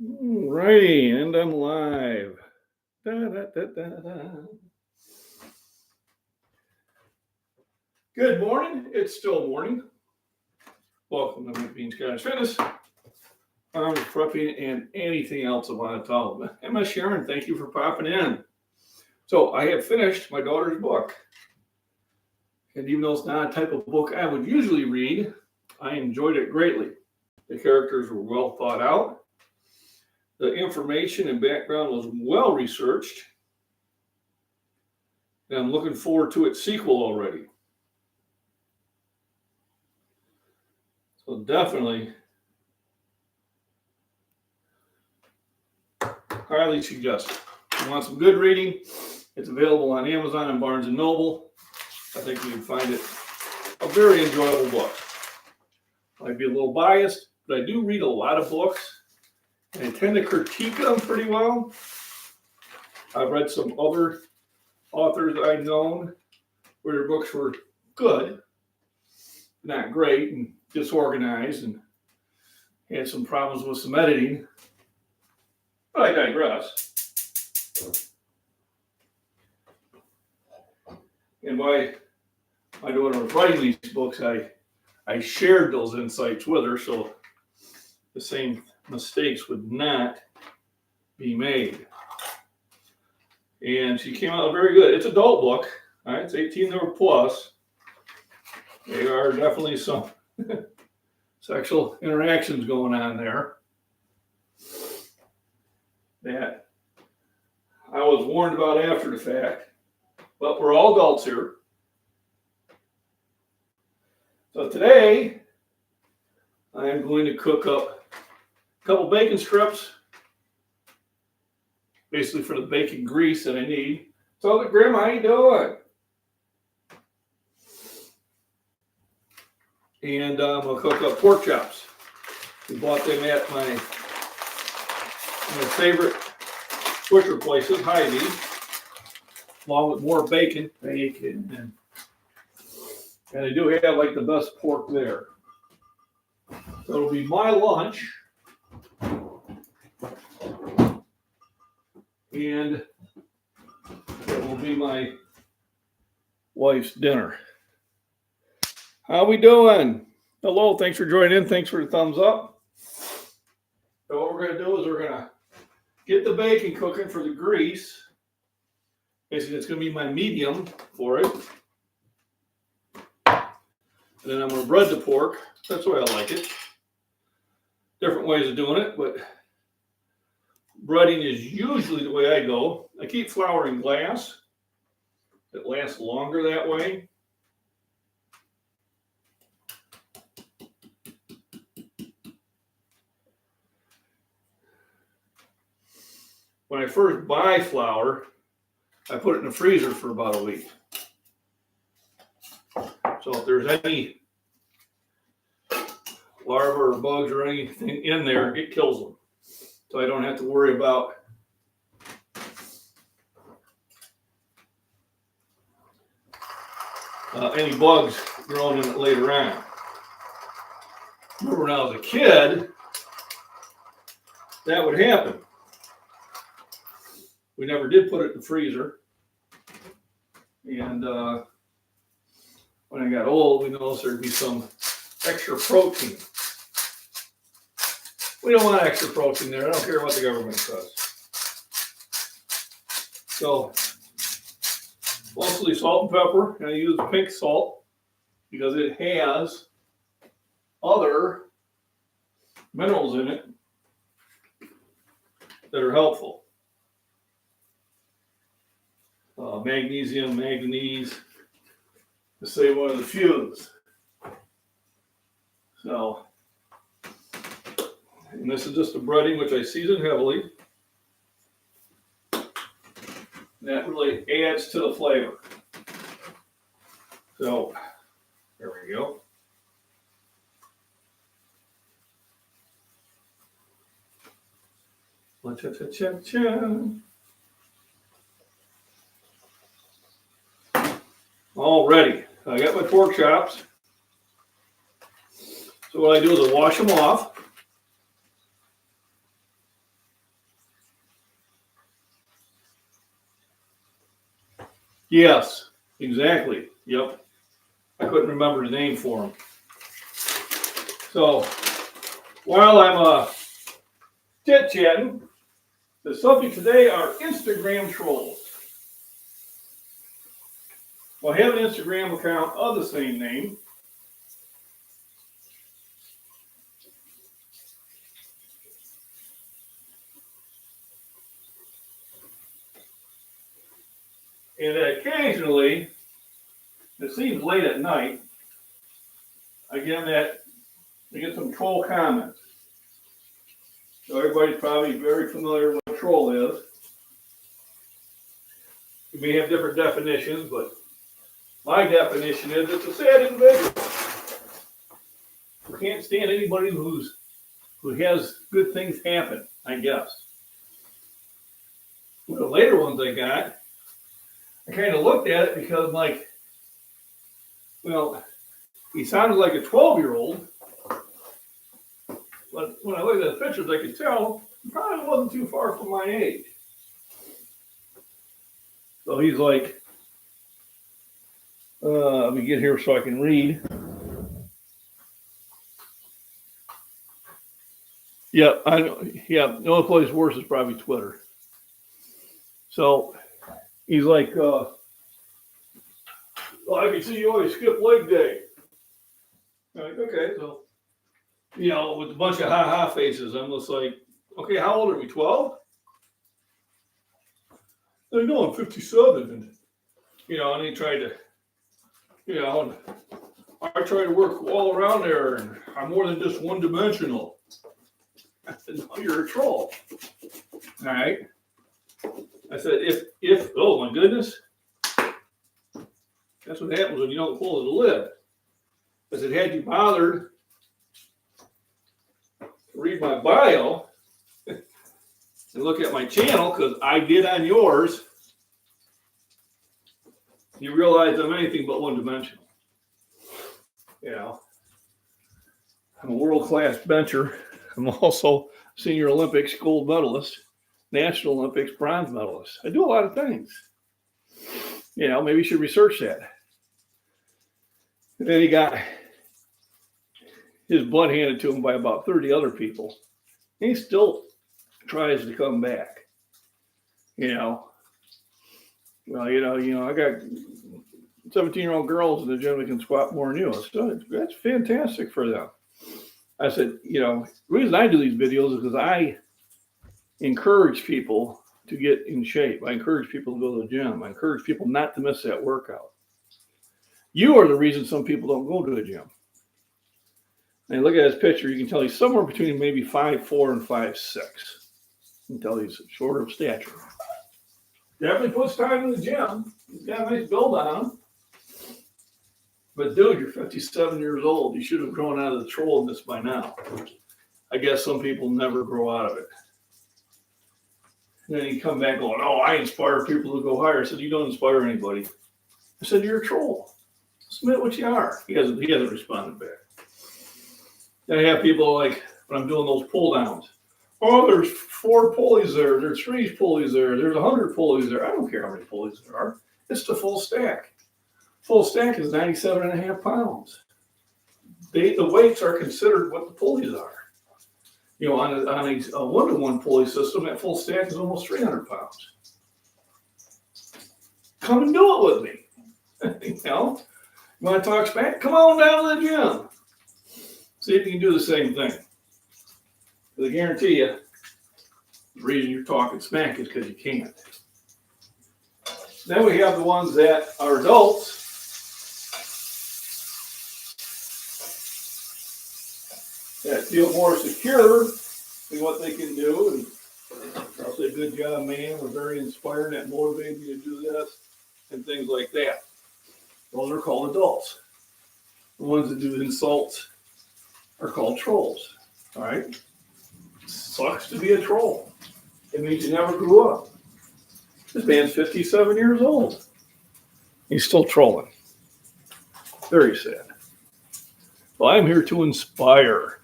Alrighty, and I'm live. Da, da, da, da, da. Good morning. It's still morning. Welcome to Beans Scottish Fitness. I'm prepping and anything else I want to talk about. And Miss Sharon, thank you for popping in. So I have finished my daughter's book. And even though it's not a type of book I would usually read, I enjoyed it greatly. The characters were well thought out. The information and background was well researched. And I'm looking forward to its sequel already. So definitely highly suggest it. If you want some good reading, it's available on Amazon and Barnes & Noble. I think you can find it a very enjoyable book. I'd be a little biased, but I do read a lot of books, and I tend to critique them pretty well. I've read some other authors I've known where their books were good, not great, and disorganized, and had some problems with some editing. But I digress. And by my daughter was writing these books, I shared those insights with her, so the same mistakes would not be made. And she came out very good. It's an adult book, all right? It's 18 or plus. There are definitely some sexual interactions going on there that I was warned about after the fact. But we're all adults here. So today, I am going to cook up a couple bacon strips, basically for the bacon grease that I need. So, Grandma, how you doing? And I'll cook up pork chops. We bought them at my favorite butcher places, Hy-Vee, along with more bacon. And they do have like the best pork there. So it'll be my lunch. And it will be my wife's dinner. How we doing? Hello, thanks for joining in. Thanks for the thumbs up. So what we're going to do is we're going to get the bacon cooking for the grease. Basically, it's going to be my medium for it. And then I'm going to bread the pork. That's the way I like it. Different ways of doing it, but breading is usually the way I go. I keep flour in glass. It lasts longer that way. When I first buy flour, I put it in the freezer for about a week. So if there's any larvae or bugs or anything in there, it kills them. So I don't have to worry about any bugs growing in it later on. Remember when I was a kid, that would happen. We never did put it in the freezer. And when I got old, we noticed there'd be some extra protein. We don't want extra protein there. I don't care what the government says. So, mostly salt and pepper. And I use pink salt because it has other minerals in it that are helpful. Magnesium, manganese, to say one of the few. So, and this is just a breading which I season heavily. That really adds to the flavor. So, there we go. Cha-cha-cha-cha. Alrighty, I got my pork chops. So what I do is I wash them off. Yes, exactly. Yep. I couldn't remember the name for him. So while I'm chit-chatting, the subject today are Instagram trolls. Well, I have an Instagram account of the same name. And occasionally, it seems late at night, I get some troll comments. So everybody's probably very familiar with what a troll is. You may have different definitions, but my definition is it's a sad individual who can't stand anybody who has good things happen, I guess. The later ones I got, I kind of looked at it because I'm like, well, he sounded like a 12-year-old, but when I looked at the pictures, I could tell he probably wasn't too far from my age. So he's like, let me get here so I can read. Yeah, I know. Yeah, the only place worse is probably Twitter. So he's like, well, I can see you always skip leg day. I'm like, okay, so, with a bunch of ha-ha faces, I'm just like, okay, how old are we, 12? I know, I'm 57. And he tried to, and I try to work all around there, and I'm more than just one-dimensional. I said, no, you're a troll. All right. I said, if oh my goodness, that's what happens when you don't pull the lid. I said, had you bothered to read my bio and look at my channel, because I did on yours, you realize I'm anything but one-dimensional. I'm a world-class bencher. I'm also senior Olympics gold medalist, National Olympics bronze medalist. I do a lot of things. Maybe you should research that. And then he got his butt handed to him by about 30 other people. He still tries to come back. Well, I got 17-year-old girls in the gym that can squat more than you. So that's fantastic for them. I said, the reason I do these videos is because I encourage people to get in shape. I encourage people to go to the gym. I encourage people not to miss that workout. You are the reason some people don't go to the gym. And look at his picture, you can tell he's somewhere between maybe 5'4" and 5'6". You can tell he's shorter of stature. Definitely puts time in the gym. He's got a nice build on him. But dude, you're 57 years old. You should have grown out of the trollness by now. I guess some people never grow out of it. And then you come back going, oh, I inspire people to go higher. I said, you don't inspire anybody. I said, you're a troll. Submit what you are. He hasn't responded back. Then I have people like, when I'm doing those pull downs, oh, there's 4 pulleys there. There's 3 pulleys there. There's 100 pulleys there. I don't care how many pulleys there are. It's the full stack. Full stack is 97.5 pounds. The weights are considered what the pulleys are. On a one-to-one pulley system, that full stack is almost 300 pounds. Come and do it with me. You want to talk smack? Come on down to the gym. See if you can do the same thing. Because I guarantee you, the reason you're talking smack is because you can't. Then we have the ones that are adults. That feel more secure in what they can do. And I'll say, good job, man. We're very inspiring. That motivated me to do this. And things like that. Those are called adults. The ones that do insults are called trolls. All right? Sucks to be a troll. It means you never grew up. This man's 57 years old. He's still trolling. Very sad. Well, I'm here to inspire.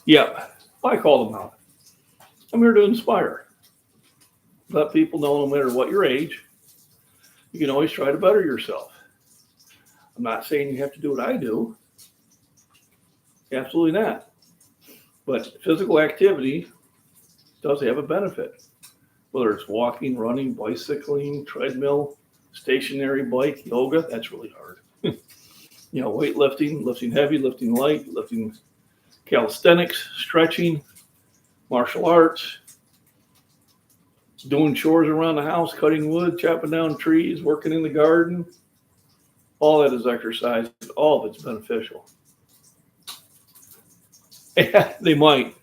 Yeah, I call them out. I'm here to inspire. Let people know no matter what your age, You can always try to better yourself. I'm not saying you have to do what I do. Absolutely not. But physical activity does have a benefit. Whether it's walking, running, bicycling, treadmill, stationary bike, yoga, that's really hard. Weightlifting, lifting heavy, lifting light, lifting calisthenics, stretching, martial arts, doing chores around the house, cutting wood, chopping down trees, working in the garden. All that is exercise. All of it's beneficial. Yeah, they might.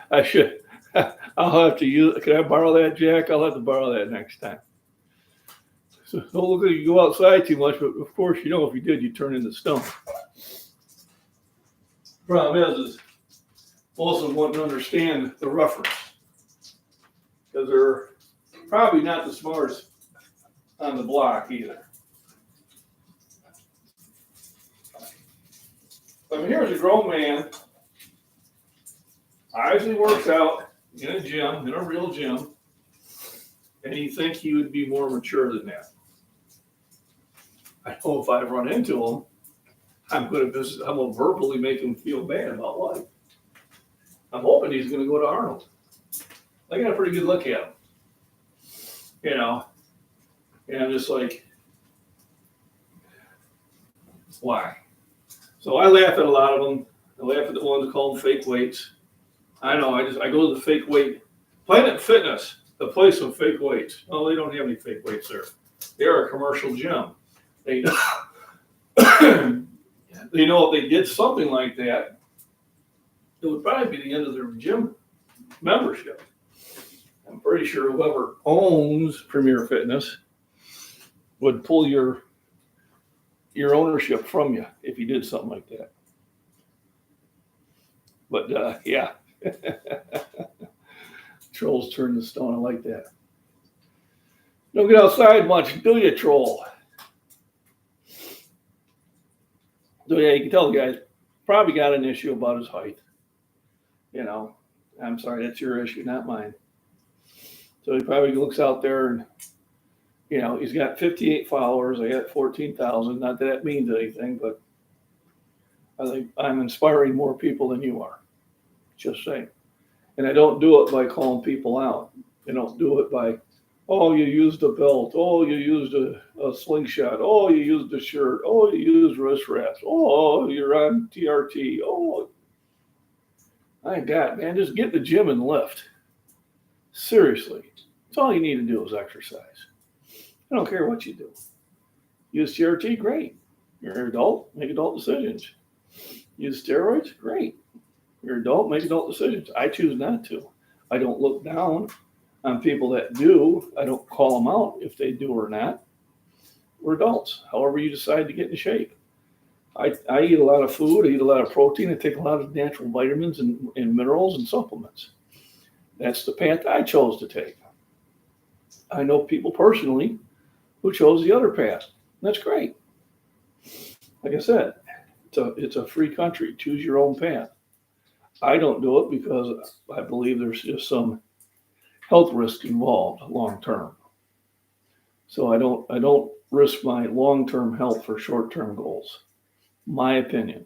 I should. I'll have to use. Can I borrow that, Jack? I'll have to borrow that next time. So don't look like you go outside too much, but of course, if you did, you'd turn into stone. Problem is most of them wouldn't understand the reference because they're probably not the smartest on the block either. I mean, here's a grown man. Obviously works out in a gym, in a real gym, and you think he would be more mature than that. I know if I run into him, I'm going to verbally make him feel bad about life. I'm hoping he's going to go to Arnold. I got a pretty good look at him, and I'm just like, why? So I laugh at a lot of them. I laugh at the ones that call them fake weights. I know. I go to the fake weight. Planet Fitness, the place of fake weights. Oh, they don't have any fake weights there. They are a commercial gym. They know if they did something like that, it would probably be the end of their gym membership. I'm pretty sure whoever owns Premier Fitness would pull your ownership from you if you did something like that. But yeah. Trolls turn to stone. I like that. Don't get outside much, do you, troll? So yeah, you can tell the guy's probably got an issue about his height. I'm sorry, that's your issue, not mine. So he probably looks out there and, he's got 58 followers. I got 14,000. Not that that means anything, but I think I'm inspiring more people than you are. Just saying. And I don't do it by calling people out. I don't do it by, oh, you used a belt. Oh, you used a slingshot. Oh, you used a shirt. Oh, you used wrist wraps. Oh, you're on TRT. Oh, my God, man, just get in the gym and lift. Seriously. That's all you need to do is exercise. I don't care what you do. Use TRT, great. You're an adult, make adult decisions. Use steroids, great. You're an adult, make adult decisions. I choose not to. I don't look down on people that do. I don't call them out if they do or not. We're adults. However you decide to get in shape. I eat a lot of food. I eat a lot of protein. I take a lot of natural vitamins and minerals and supplements. That's the path I chose to take. I know people personally who chose the other path. That's great. Like I said, it's a free country. Choose your own path. I don't do it because I believe there's just some health risk involved long term. So I don't risk my long-term health for short-term goals. My opinion.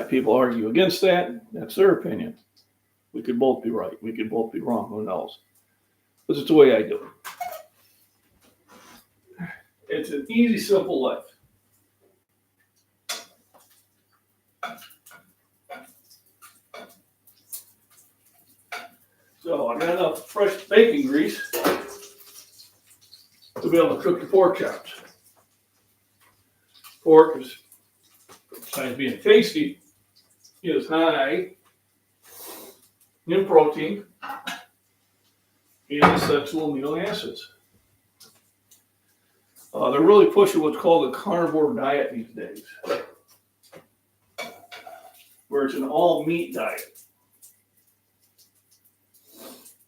People argue against that. That's their opinion. We could both be right. We could both be wrong. Who knows? But it's the way I do it. It's an easy, simple life. So I got enough fresh bacon grease to be able to cook the pork chops. Pork is, besides being tasty, is high in protein and essential amino acids. They're really pushing what's called a carnivore diet these days, where it's an all meat diet.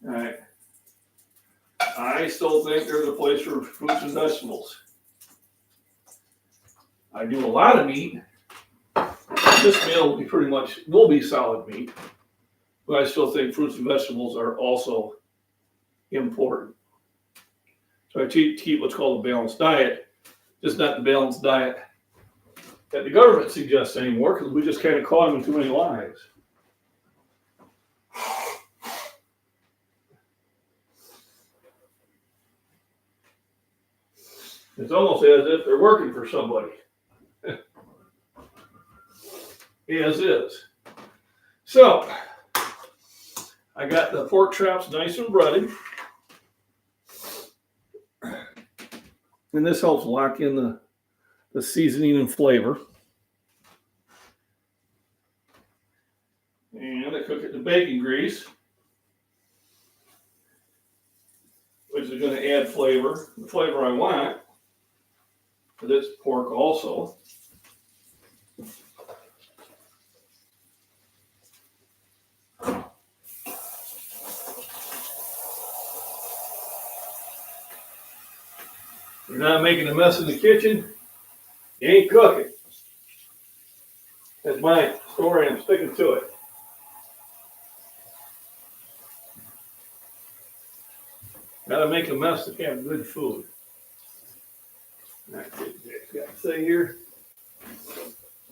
All right. I still think there's a place for fruits and vegetables. I do a lot of meat. This meal will be solid meat, but I still think fruits and vegetables are also important. So I keep what's called a balanced diet, just not the balanced diet that the government suggests anymore, because we just kind of caught them in too many lies. It's almost as if they're working for somebody. As is. So, I got the pork chops nice and breaded. And this helps lock in the seasoning and flavor. And I cook it in bacon grease, which is going to add flavor, the flavor I want, for this pork also. If you're not making a mess in the kitchen, you ain't cooking. That's my story, I'm sticking to it. Gotta make a mess to have good food. Got to say here,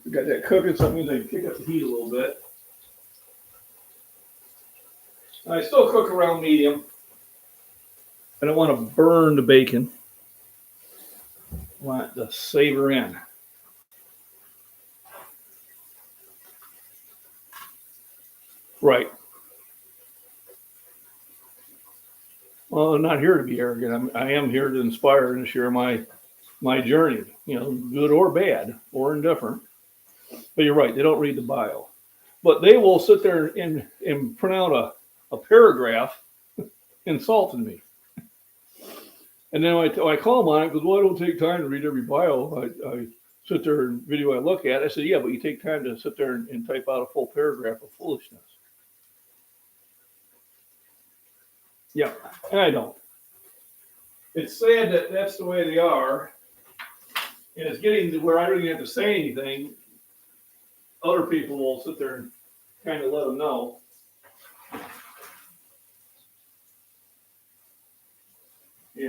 we got that cooking, so that means I can kick up the heat a little bit. I still cook around medium. I don't want to burn the bacon. I want the savor in. Right. Well, I'm not here to be arrogant. I am here to inspire and share my journey, good or bad or indifferent. But you're right, they don't read the bio. But they will sit there and print out a paragraph insulting me. And then I call them on it because, well, I don't take time to read every bio. I sit there and video I look at. I said, yeah, but you take time to sit there and type out a full paragraph of foolishness. Yeah, and I don't. It's sad that that's the way they are. And it's getting to where I don't even have to say anything. Other people will sit there and kind of let them know.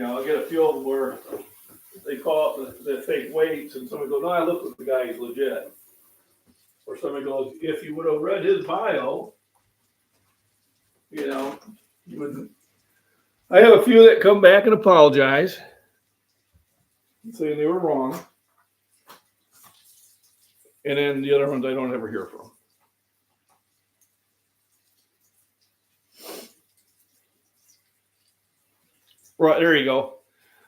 I'll get a few of them where they call it the fake weights, and somebody goes, no, I looked at the guy, he's legit. Or somebody goes, if you would have read his bio, you wouldn't. I have a few that come back and apologize, saying they were wrong. And then the other ones I don't ever hear from. Right, there you go.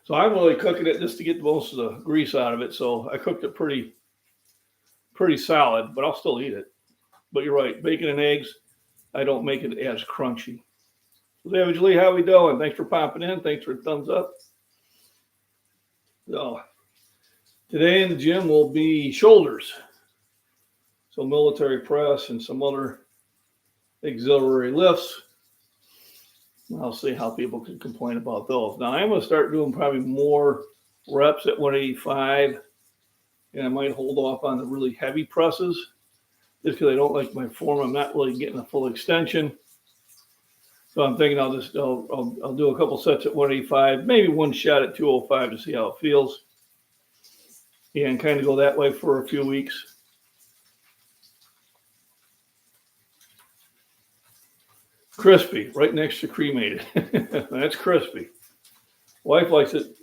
So I'm really cooking it just to get most of the grease out of it. So I cooked it pretty solid, but I'll still eat it. But you're right, bacon and eggs, I don't make it as crunchy. So David Lee, how we doing? Thanks for popping in. Thanks for the thumbs up. So today in the gym will be shoulders. So military press and some other auxiliary lifts. I'll see how people can complain about those. Now I'm going to start doing probably more reps at 185, and I might hold off on the really heavy presses just because I don't like my form. I'm not really getting a full extension. So I'm thinking I'll do a couple sets at 185, maybe one shot at 205 to see how it feels, and kind of go that way for a few weeks. Crispy, right next to cremated. That's crispy. Wife likes it.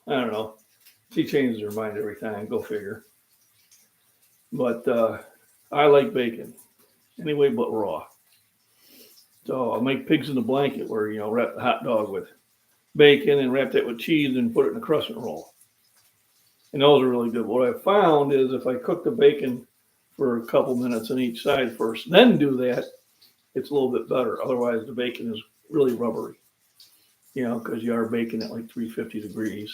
I don't know. She changes her mind every time. Go figure. But I like bacon anyway, but raw. So I'll make pigs in the blanket where, wrap the hot dog with bacon and wrap that with cheese and put it in a crescent roll. And those are really good. What I found is if I cook the bacon for a couple minutes on each side first, then do that, it's a little bit better. Otherwise, the bacon is really rubbery, because you are baking at like 350 degrees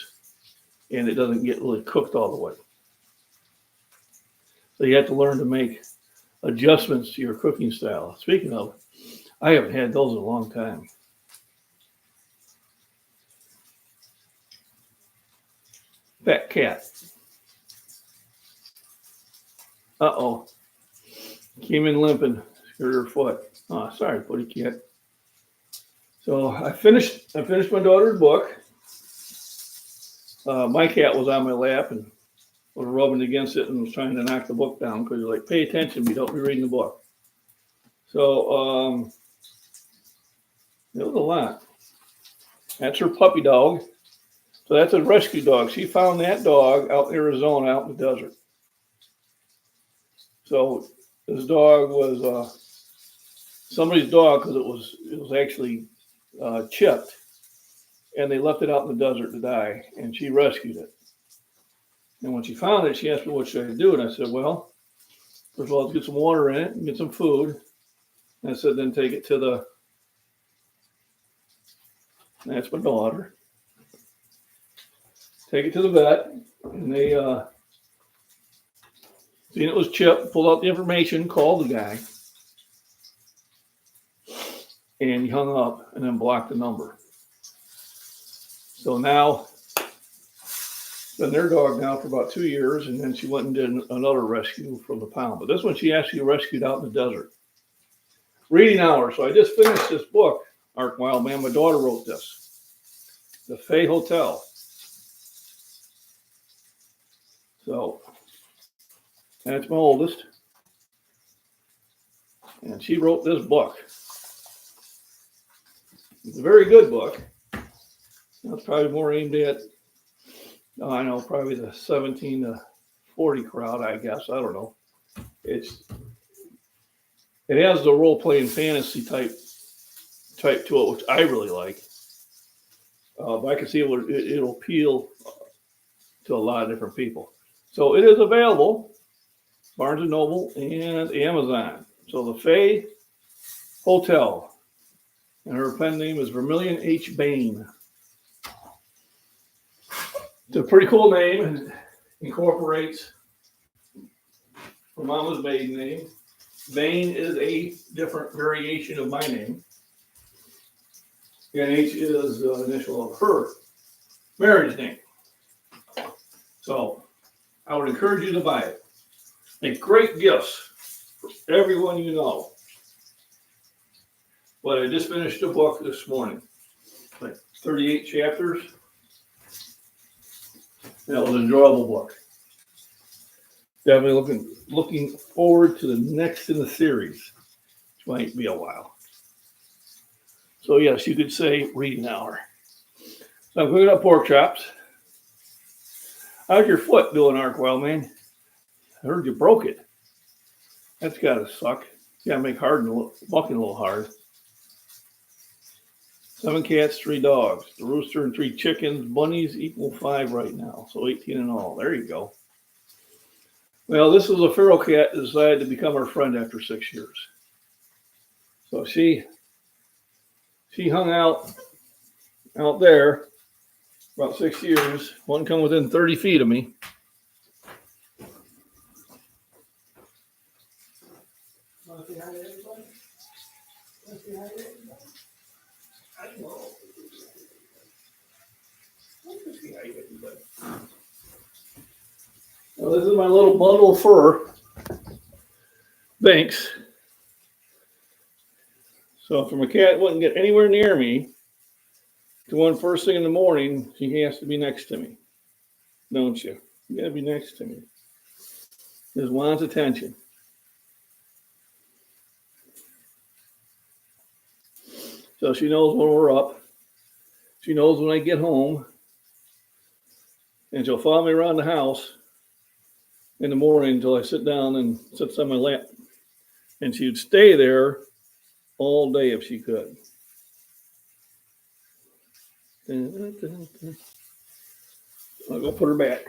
and it doesn't get really cooked all the way. So you have to learn to make adjustments to your cooking style. Speaking of, I haven't had those in a long time. Fat cat. Uh-oh. Came in limping. Hurt her foot. Oh, sorry, buddy cat. So I finished my daughter's book. My cat was on my lap and was rubbing against it and was trying to knock the book down because you're like, pay attention, we don't be reading the book. So it was a lot. That's her puppy dog. So that's a rescue dog. She found that dog out in Arizona, out in the desert. So this dog was somebody's dog because it was actually chipped, and they left it out in the desert to die, and she rescued it. And when she found it, she asked me what should I do, and I said, well, first of all, let's get some water in it and get some food. And I said, then take it to the. That's my daughter. Take it to the vet, and they seen it was chipped, pulled out the information, called the guy, and he hung up and then blocked the number. So now, been their dog now for about 2 years, and then she went and did another rescue from the pound. But this one she actually rescued out in the desert. Reading hours. So I just finished this book, Ark Wild Man. My daughter wrote this. The Fay Hotel. So that's my oldest. And she wrote this book. It's a very good book. That's probably more aimed at, I know, probably the 17 to 40 crowd, I guess. I don't know. It has the role-playing fantasy type to it, which I really like. But I can see it'll appeal to a lot of different people. So it is available, Barnes & Noble and Amazon. So the Fay Hotel. And her pen name is Vermilion H. Bain. It's a pretty cool name and incorporates her mama's maiden name. Bain is a different variation of my name. And H is the initial of her marriage name. So I would encourage you to buy it. Make great gifts for everyone you know. But I just finished a book this morning, like 38 chapters. That was an enjoyable book. Definitely looking forward to the next in the series, which might be a while. So yes, you could say reading hour. So I'm cooking up pork chops. How's your foot doing, Ark Wild Man? I heard you broke it. That's gotta suck. You gotta make walking a little hard. 7 cats, 3 dogs. The rooster and 3 chickens. Bunnies equal 5 right now. So 18 in all. There you go. Well, this was a feral cat that decided to become our friend after 6 years. So she hung out there about 6 years. Wouldn't come within 30 feet of me. Want to say hi to everybody? Want to say hi to everybody? I know. Want to say hi to everybody? Well, this is my little bundle of fur. Thanks. So if my cat wouldn't get anywhere near me, to one first thing in the morning, she has to be next to me. Don't you? You gotta be next to me. Just wants attention. So she knows when we're up. She knows when I get home. And she'll follow me around the house in the morning until I sit down and sits on my lap. And she would stay there all day if she could. I'll go put her back.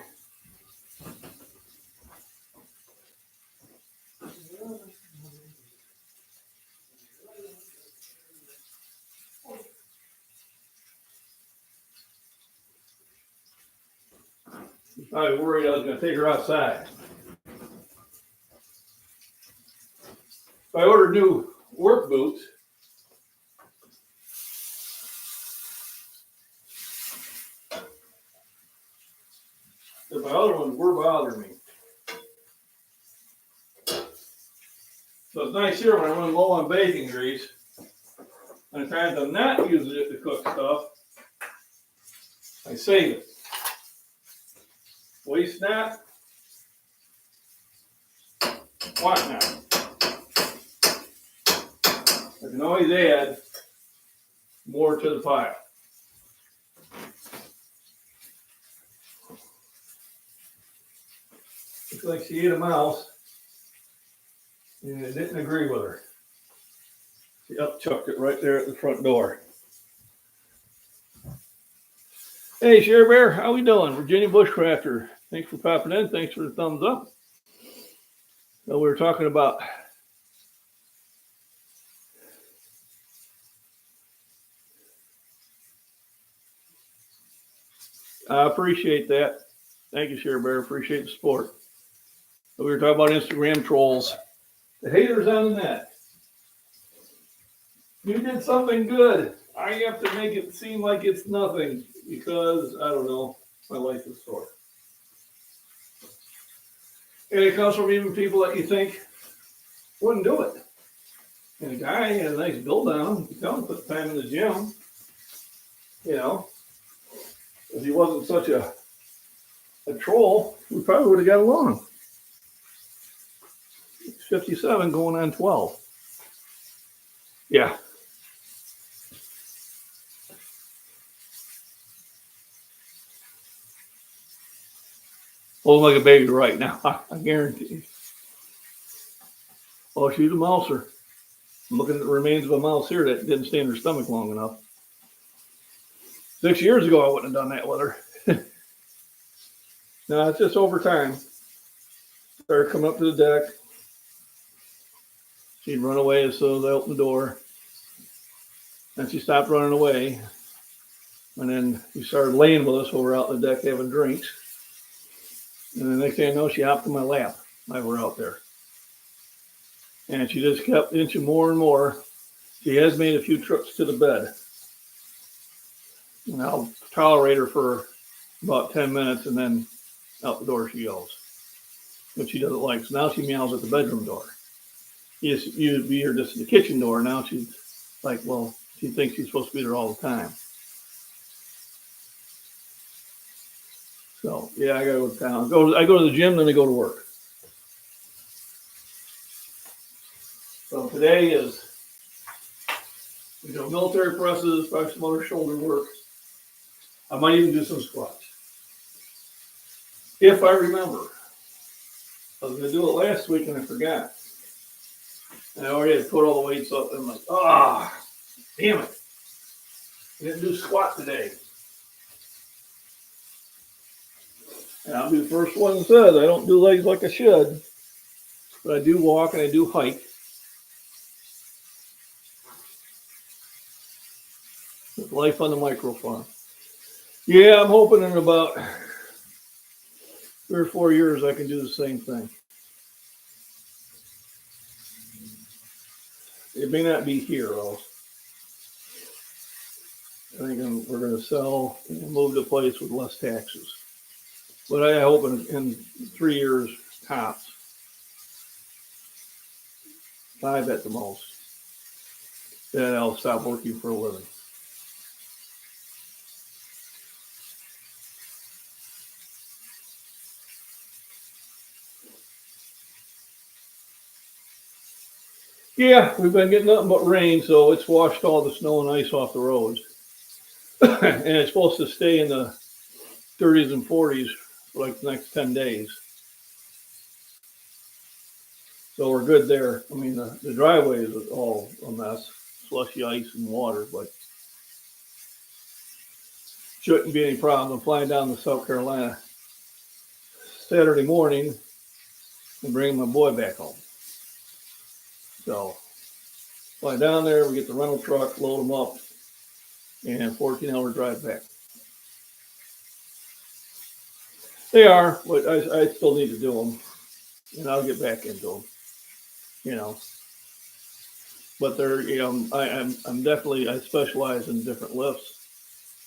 She's probably worried I was going to take her outside. So I ordered new work boots. But my other ones were bothering me. So it's nice here when I run low on bacon grease. And times I'm not using it to cook stuff, I save it. Waste not, want not. I can always add more to the pile. Looks like she ate a mouse and it didn't agree with her. She upchucked it right there at the front door. Hey, Share Bear, how we doing? Virginia Bushcrafter. Thanks for popping in. Thanks for the thumbs up. So we were talking about I appreciate that. Thank you, Share Bear. Appreciate the support. So we were talking about Instagram trolls. The haters on the net. You did something good. I have to make it seem like it's nothing because, I don't know, my life is short. And it comes from even people that you think wouldn't do it. And a guy had a nice build on him. He come put time in the gym. You know, if he wasn't such a troll, we probably would have got along. 57 going on 12. Yeah. Holding like a baby right now, I guarantee. Oh, she's a mouser. I'm looking at the remains of a mouse here that didn't stay in her stomach long enough. 6 years ago, I wouldn't have done that with her. No, it's just over time. Started coming up to the deck. She'd run away as soon as I opened the door. Then she stopped running away. And then she started laying with us while we were out on the deck having drinks. And the next thing I know, she hopped in my lap while we were out there. And she just kept inching more and more. She has made a few trips to the bed. And I'll tolerate her for about 10 minutes and then out the door she goes. Which she doesn't like. So now she meows at the bedroom door. Used to be here just at the kitchen door. Now she's like, well, she thinks she's supposed to be there all the time. So, yeah, I got to go to town. I go to the gym, then I go to work. So today is, we do military presses, probably some other shoulder work. I might even do some squats. If I remember. I was going to do it last week and I forgot. And I already had put all the weights up and I'm like, damn it. I didn't do squat today. And I'll be the first one that says I don't do legs like I should. But I do walk and I do hike. With life on the micro farm. Yeah, I'm hoping in about 3 or 4 years I can do the same thing. It may not be here, though. I think we're going to sell and move to a place with less taxes. But I hope in 3 years, tops. 5 at the most. Then I'll stop working for a living. Yeah, we've been getting nothing but rain, so it's washed all the snow and ice off the roads. And it's supposed to stay in the 30s and 40s for like the next 10 days. So we're good there. I mean, the driveway is all a mess, slushy ice and water, but shouldn't be any problem. I'm flying down to South Carolina Saturday morning and bringing my boy back home. So fly down there, we get the rental truck, load them up, and 14-hour drive back. They are, but I still need to do them, and I'll get back into them, you know. But they're, you know, I'm definitely, I specialize in different lifts,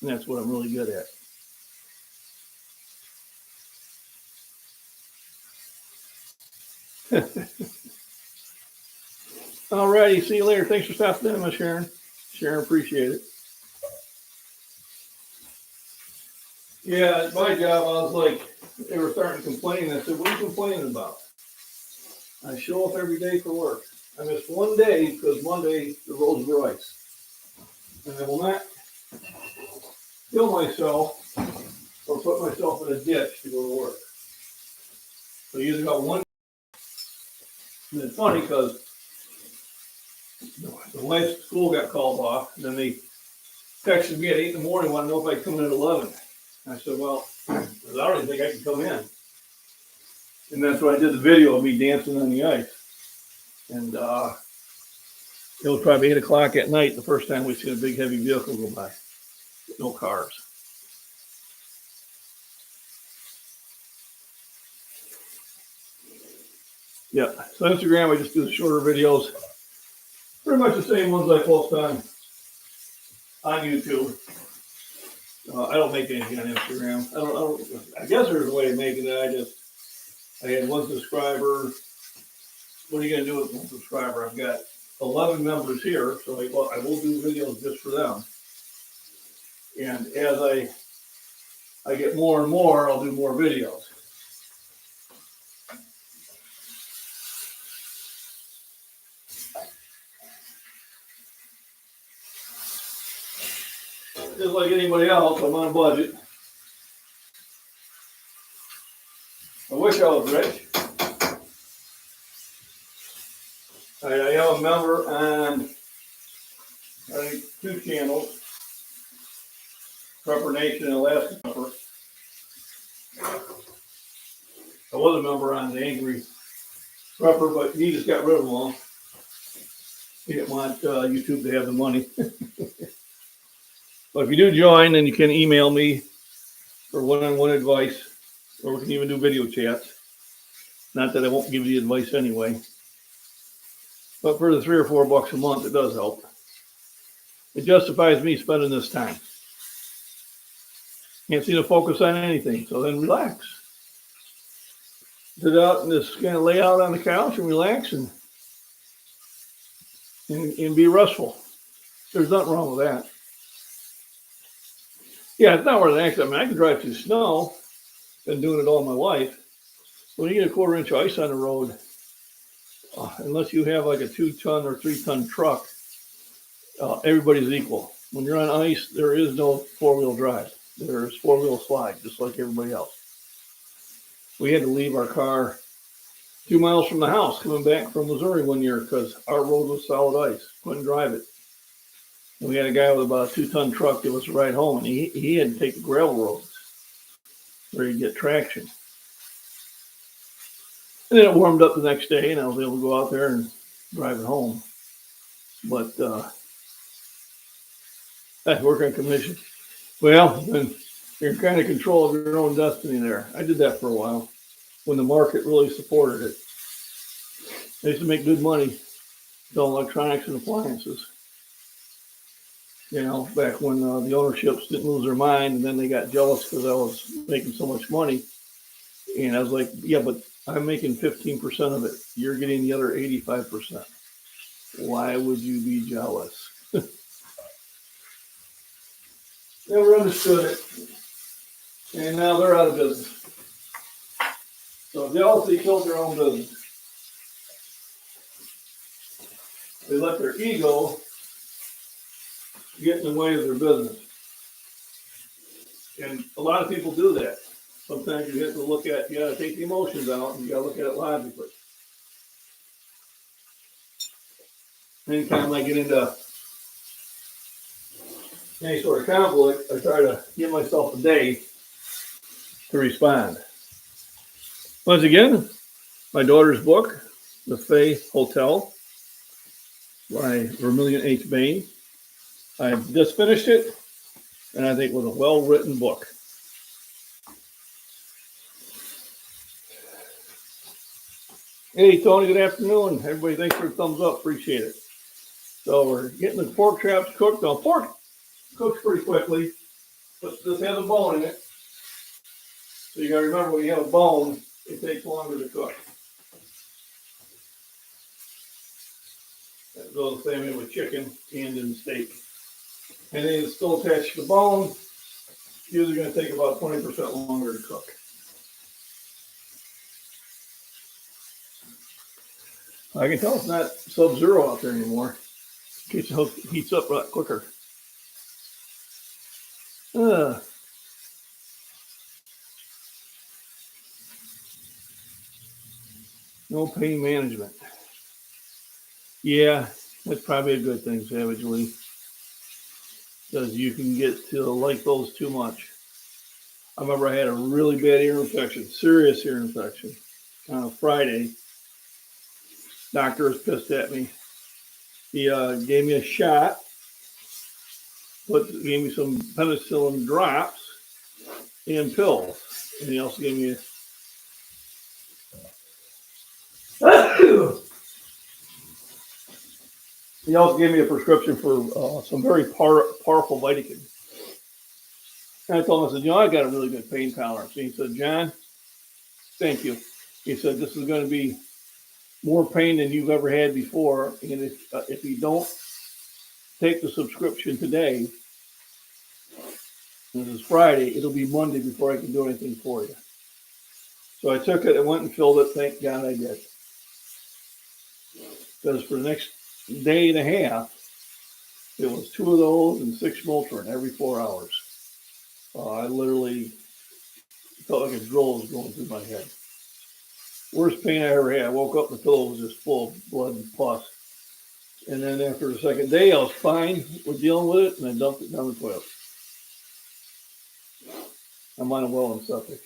and that's what I'm really good at. All righty, see you later. Thanks for stopping in, my Sharon. Sharon, appreciate it. Yeah, at my job, I was like, they were starting to complain. I said, what are you complaining about? I show up every day for work. I missed one day because Monday the roads were ice. And I will not kill myself or put myself in a ditch to go to work. So you either got one. And it's funny because the wife's school got called off. And then they texted me at 8 in the morning, want to know if I'd come in at 11. And I said, well, I don't even think I can come in. And that's when I did the video of me dancing on the ice. And it was probably 8 o'clock at night the first time we seen a big heavy vehicle go by. No cars. Yeah, so Instagram, I just do the shorter videos. Pretty much the same ones I post on YouTube. I don't make anything on Instagram. I guess there's a way of making it. I had one subscriber. What are you going to do with one subscriber? I've got 11 members here, so I will do videos just for them. And as I get more and more, I'll do more videos. Just like anybody else, I'm on a budget. I wish I was rich. I am a member on, I think, 2 channels. Prepper Nation and Alaska Prepper. I was a member on the Angry Prepper, but he just got rid of them all. He didn't want YouTube to have the money. But if you do join, then you can email me for one-on-one advice, or we can even do video chats. Not that I won't give you the advice anyway. But for the $3 or $4 a month, it does help. It justifies me spending this time. Can't seem to focus on anything, so then relax. Sit out and just kind of lay out on the couch and relax and be restful. There's nothing wrong with that. Yeah, it's not worth an accident. I mean, I can drive through snow. Been doing it all my life. When you get a 1/4 inch ice on the road, unless you have like a 2-ton or 3-ton truck, everybody's equal. When you're on ice, there is no 4-wheel drive. There's 4-wheel slide, just like everybody else. We had to leave our car 2 miles from the house coming back from Missouri one year because our road was solid ice. Couldn't drive it. And we had a guy with about a 2-ton truck give us a ride home, and he had to take the gravel roads where he'd get traction. And then it warmed up the next day, and I was able to go out there and drive it home. But I work on commission. Well, then you're in kind of control of your own destiny there. I did that for a while when the market really supported it. I used to make good money selling electronics and appliances. You know, back when the ownerships didn't lose their mind, and then they got jealous because I was making so much money. And I was like, yeah, but I'm making 15% of it. You're getting the other 85%. Why would you be jealous? Never understood it. And now they're out of business. So jealousy killed their own business. They let their ego get in the way of their business. And a lot of people do that. Sometimes you have to you got to take the emotions out and you got to look at it logically. Anytime I get into any sort of conflict, I try to give myself a day to respond. Once again, my daughter's book, The Fae Hotel, by Vermilion H. Bain. I just finished it, and I think it was a well-written book. Hey, Tony, good afternoon. Everybody, thanks for the thumbs up. Appreciate it. So we're getting the pork chops cooked. Now, pork cooks pretty quickly, but this has a bone in it. So you got to remember, when you have a bone, it takes longer to cook. That goes the same way with chicken and in steak. And then it's still attached to the bone. Usually going to take about 20% longer to cook. I can tell it's not sub-zero out there anymore. In case it heats up a lot quicker. Uh, no pain management. Yeah, that's probably a good thing, Savage Lee, because you can get to like those too much. I remember I had a really bad ear infection, serious ear infection, on a Friday. Doctor was pissed at me. He gave me a shot, gave me some penicillin drops and pills, and he also gave me a prescription for some very powerful Vicodin. And I told him, I said, I got a really good pain tolerance. And he said, John, thank you. He said, this is going to be more pain than you've ever had before. And if you don't take the subscription today, this is Friday, it'll be Monday before I can do anything for you. So I took it, I went and filled it. Thank God I did. Because for the next day and a half, it was 2 of those and 6 Motrin every 4 hours. I literally felt like a drill was going through my head. Worst pain I ever had. I woke up and the pillow was just full of blood and pus. And then after the second day, I was fine with dealing with it, and I dumped it down the toilet. I'm on a well and septic.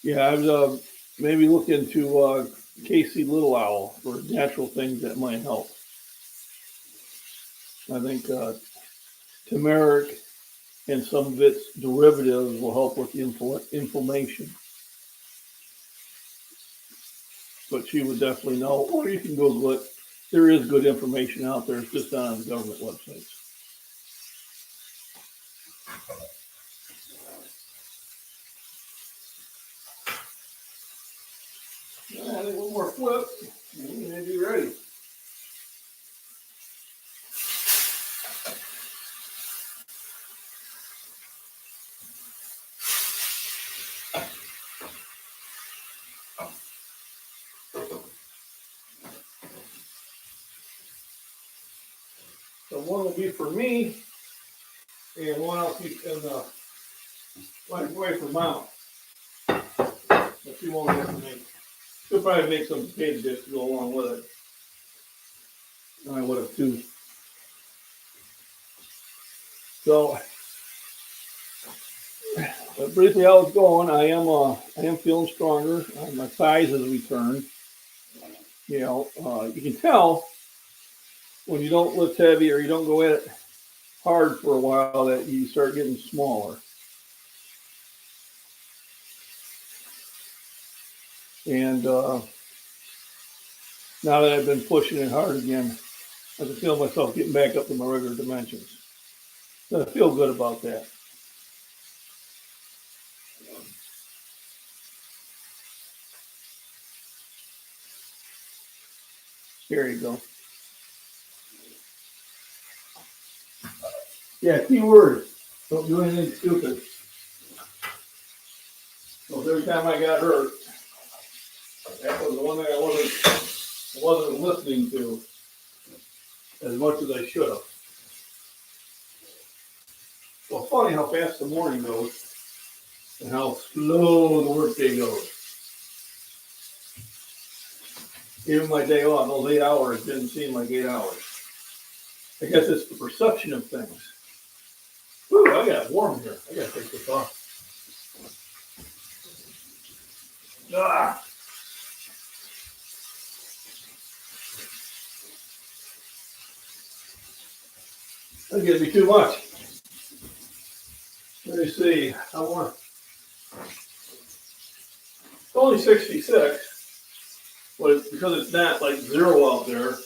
Yeah, I was maybe look into Casey Little Owl for natural things that might help. I think turmeric and some of its derivatives will help with the inflammation. But she would definitely know, or you can Google it. There is good information out there. It's just not on the government websites. I think one more flip, and we're going to be ready. So one will be for me, and one I'll keep in the away from Mom. But she won't have to make. She'll probably make some potato chips to go along with it. I would have too. So briefly, how it's going. I am feeling stronger. My thighs has returned. You can tell when you don't lift heavy or you don't go at it hard for a while that you start getting smaller. And now that I've been pushing it hard again, I can feel myself getting back up to my regular dimensions. So I feel good about that. There you go. Yeah, key word. Don't do anything stupid. So every time I got hurt, that was the one thing I wasn't listening to as much as I should have. Well, funny how fast the morning goes and how slow the workday goes. Even my day off, those 8 hours didn't seem like 8 hours. I guess it's the perception of things. Whew, I got warm here. I gotta take this off. Ah. That's gonna be too much. Let me see. I want. It's only 66, but because it's not like zero out there,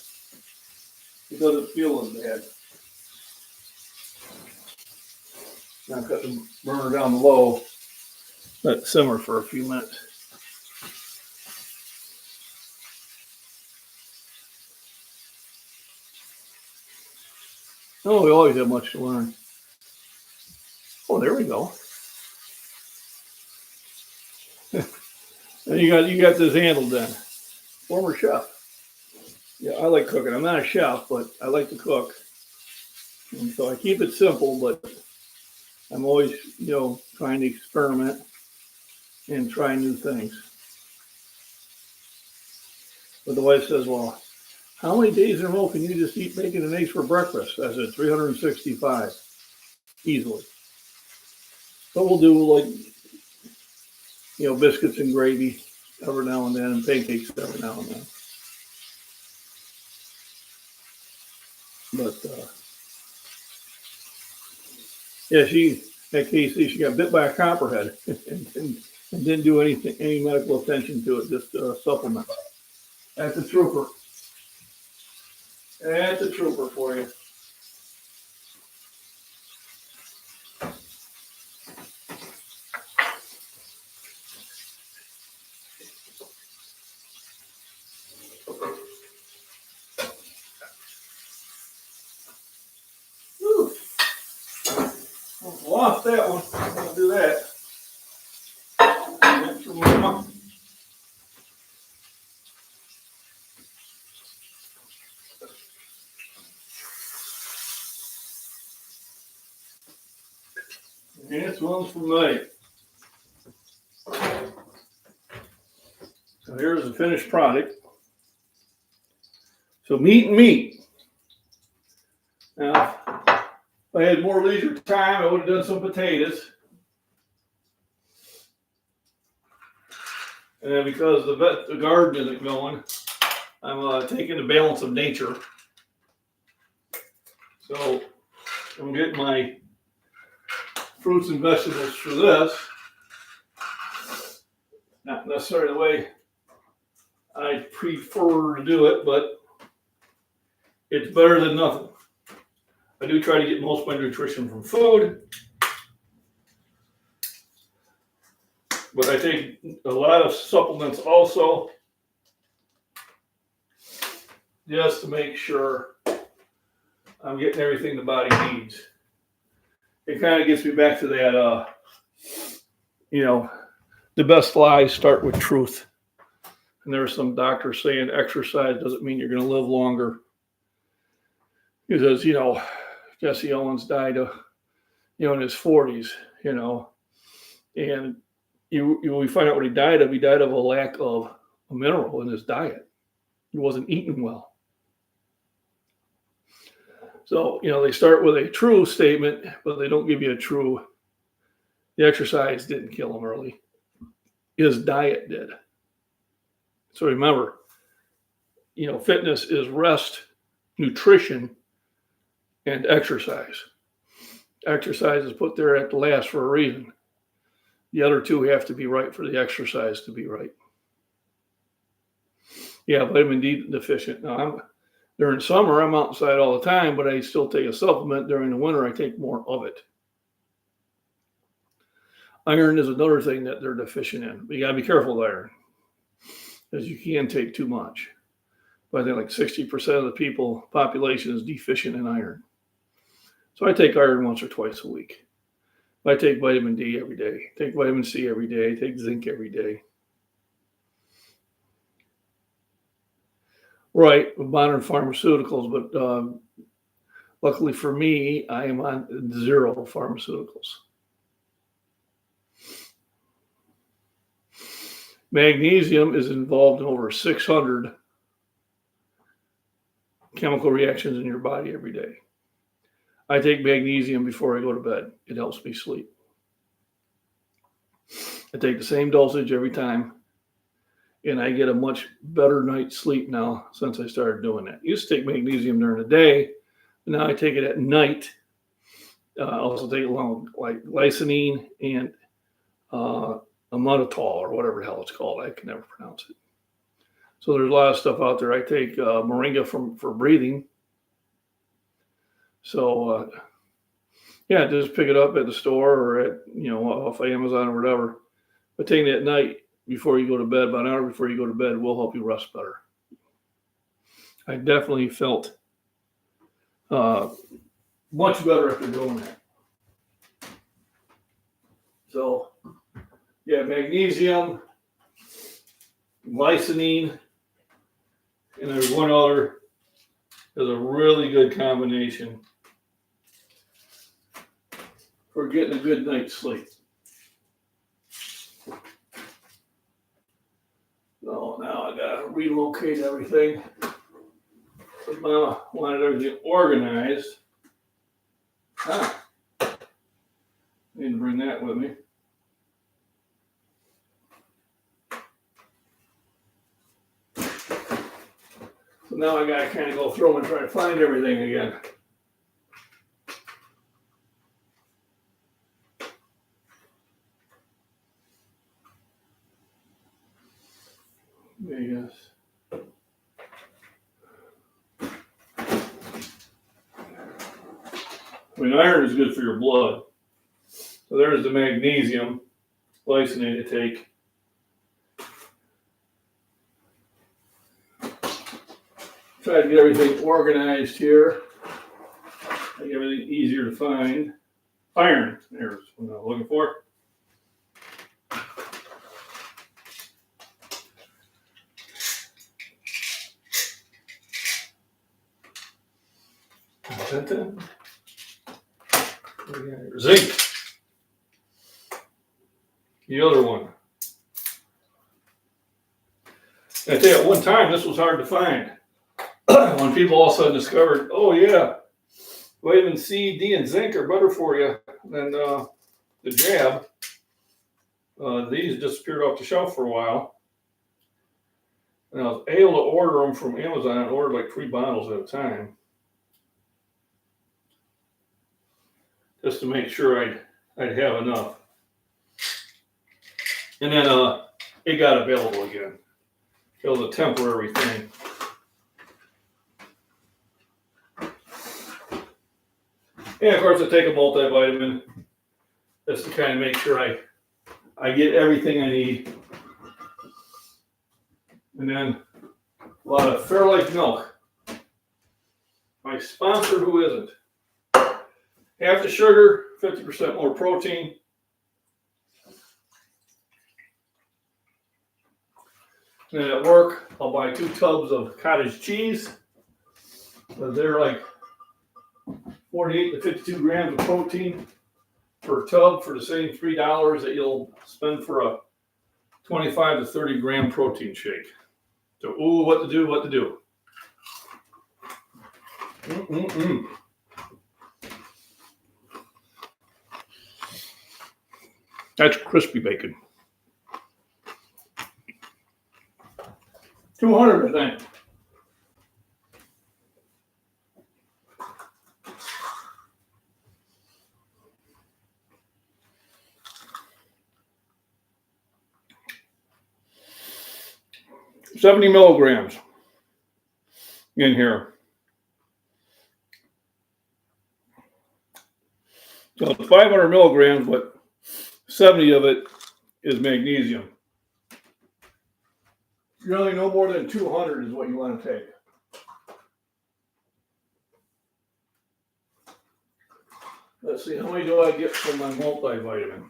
it doesn't feel as bad. Now I've got the burner down low. Let it simmer for a few minutes. Oh, we always have much to learn. Oh, there we go. And you got this handled then. Former chef. Yeah, I like cooking. I'm not a chef, but I like to cook. And so I keep it simple, but I'm always, trying to experiment and try new things. But the wife says, well, how many days in a row can you just eat bacon and eggs for breakfast? I said 365, easily. But we'll do like, biscuits and gravy every now and then and pancakes every now and then. But yeah, at KC, she got bit by a copperhead and didn't do any medical attention to it, just supplement. That's a trooper. That's a trooper for you. Whew. Lost that one. I'm going to do that. That's for Mama. This one's for me. So here's the finished product. So meat and meat. Now, if I had more leisure time, I would have done some potatoes. And then because the garden isn't going, I'm taking the balance of nature. So I'm getting my fruits and vegetables for this. Not necessarily the way I prefer to do it, but it's better than nothing. I do try to get most of my nutrition from food, but I take a lot of supplements also, just to make sure I'm getting everything the body needs. It kind of gets me back to that, the best lies start with truth. And there are some doctors saying exercise doesn't mean you're going to live longer. He says, Jesse Owens died, in his 40s, and we find out what he died of. He died of a lack of a mineral in his diet. He wasn't eating well. So, they start with a true statement, but they don't give you a true. The exercise didn't kill him early. His diet did. So remember, fitness is rest, nutrition, and exercise. Exercise is put there at the last for a reason. The other two have to be right for the exercise to be right. Yeah, vitamin D deficient. Now, during summer, I'm outside all the time, but I still take a supplement. During the winter, I take more of it. Iron is another thing that they're deficient in. But you got to be careful with iron, because you can take too much. But I think like 60% of the population is deficient in iron. So I take iron once or twice a week. I take vitamin D every day. Take vitamin C every day. Take zinc every day. Right, with modern pharmaceuticals, but luckily for me, I am on 0 pharmaceuticals. Magnesium is involved in over 600 chemical reactions in your body every day. I take magnesium before I go to bed. It helps me sleep. I take the same dosage every time, and I get a much better night's sleep now since I started doing that. I used to take magnesium during the day, but now I take it at night. I also take it along like lysine and ammonitol or whatever the hell it's called. I can never pronounce it. So there's a lot of stuff out there. I take moringa for breathing. So just pick it up at the store or at off Amazon or whatever. But taking it at night before you go to bed, about an hour before you go to bed, will help you rest better. I definitely felt much better after doing that. So, magnesium, glycinine, and there's one other. There's a really good combination for getting a good night's sleep. So now I gotta relocate everything. So Mama wanted everything organized. Need to bring that with me. So now I gotta kind of go through and try to find everything again. Yes. I mean, iron is good for your blood. So there's the magnesium glycinate to take. Try to get everything organized here. Make everything easier to find. Iron, there's what I'm looking for. Zinc. The other one. I tell you, at one time this was hard to find. When people all of a sudden discovered, oh yeah, vitamin C, D, and zinc are better for you than the jab. These disappeared off the shelf for a while. And I was able to order them from Amazon. I ordered like 3 bottles at a time, just to make sure I'd have enough. And then it got available again. It was a temporary thing. And of course, I take a multivitamin just to kind of make sure I get everything I need. And then a lot of Fairlife milk. My sponsor, who isn't. Half the sugar, 50% more protein. And at work, I'll buy 2 tubs of cottage cheese. They're like 48 to 52 grams of protein per tub for the same $3 that you'll spend for a 25 to 30 gram protein shake. So, ooh, what to do. That's crispy bacon. 200, I think. $70 milligrams in here. So it's 500 milligrams, but 70 of it is magnesium. Really, no more than 200 is what you want to take. Let's see, how many do I get from my multivitamin?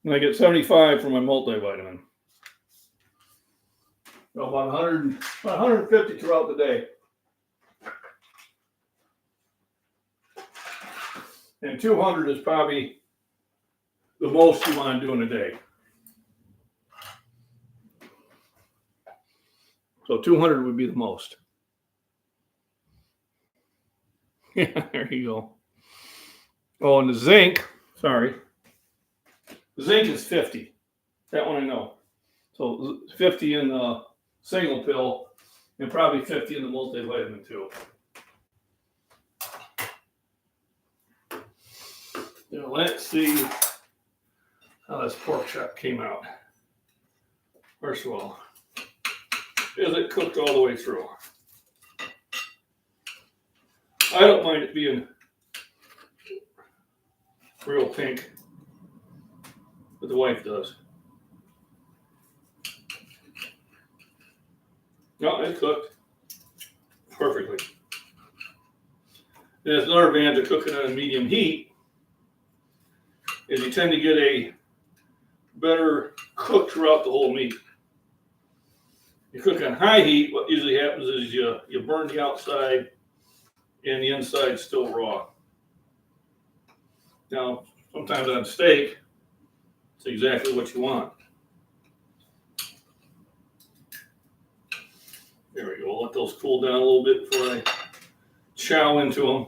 And I get 75 from my multivitamin. So about 150 throughout the day. And 200 is probably the most you want to do in a day. So 200 would be the most. Yeah, there you go. Oh, and the zinc, sorry. Zinc is 50. That one I know. So 50 in the single pill and probably 50 in the multivitamin too. Now let's see how this pork chop came out. First of all, is it cooked all the way through? I don't mind it being real pink, but the wife does. No, it's cooked perfectly. There's another advantage of cooking on medium heat is you tend to get a better cook throughout the whole meat. You cook on high heat, what usually happens is you burn the outside and the inside's still raw. Now, sometimes on steak, it's exactly what you want. There we go. Let those cool down a little bit before I chow into them.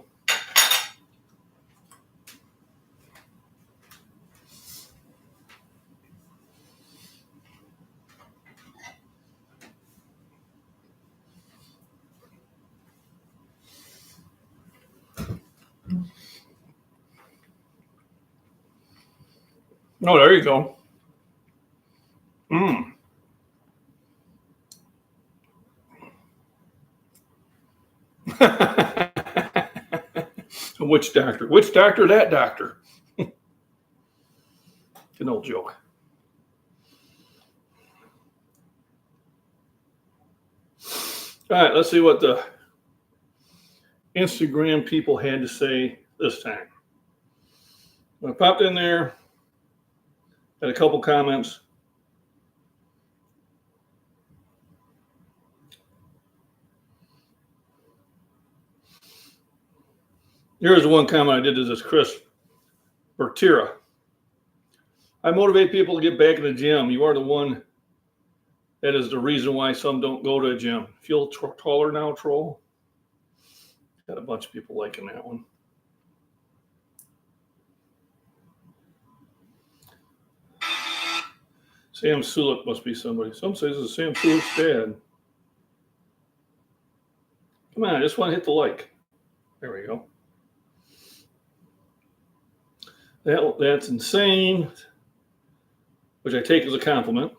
Oh, there you go. Mmm. Which doctor? Which doctor? That doctor. An old joke. All right, let's see what the Instagram people had to say this time. I popped in there, had a couple comments. Here's one comment I did to this Chris Bertira. I motivate people to get back in the gym. You are the one that is the reason why some don't go to a gym. Feel taller now, troll? Got a bunch of people liking that one. Sam Sulek must be somebody. Some says it's Sam Sulek's dad. Come on, I just want to hit the like. There we go. That's insane, which I take as a compliment.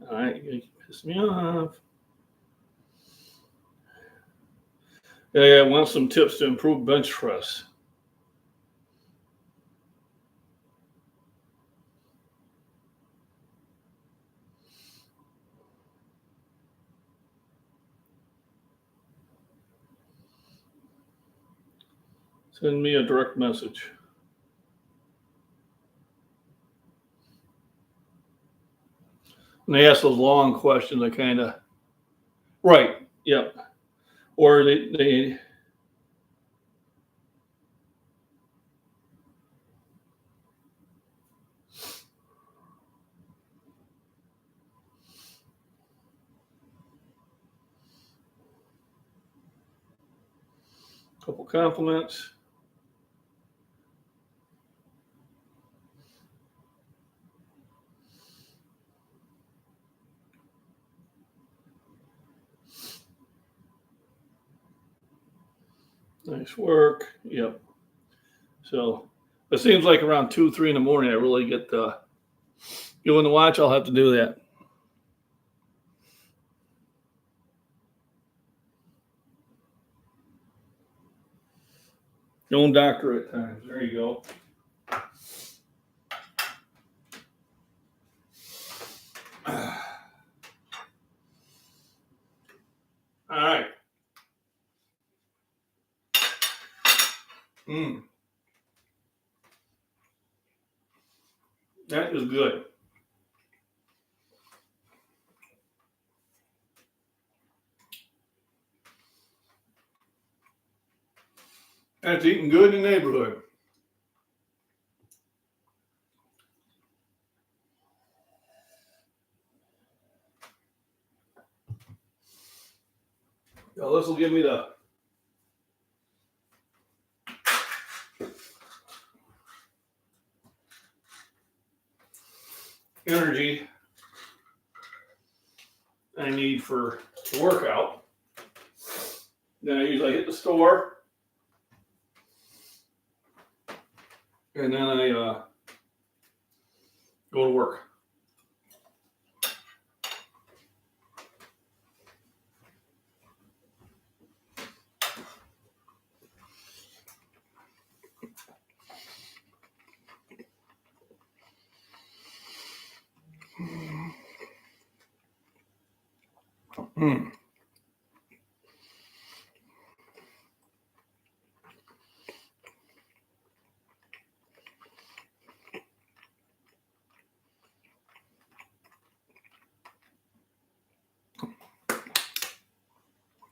All right, you piss me off. Yeah, I want some tips to improve bench press. Send me a direct message. And they ask those long questions, I kind of, right, yep. Or they couple compliments. Nice work. Yep. So it seems like around 2, 3 in the morning, I really get you want to watch. I'll have to do that. Your own doctor at times. There you go. All right. That is good. That's eating good in the neighborhood. Now this will give me the energy I need for the workout. Then I usually hit the store, and then I go to work.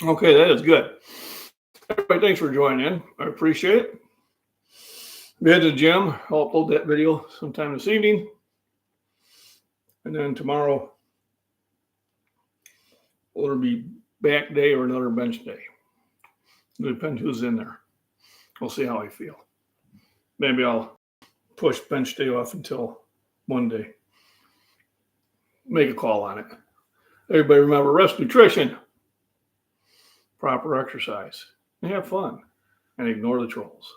Okay, that is good. Everybody, thanks for joining in. I appreciate it. We head to the gym. I'll upload that video sometime this evening. And then tomorrow, will be back day or another bench day. It depends who's in there. We'll see how I feel. Maybe I'll push bench day off until Monday. Make a call on it. Everybody remember, rest, nutrition, proper exercise, and have fun, and ignore the trolls.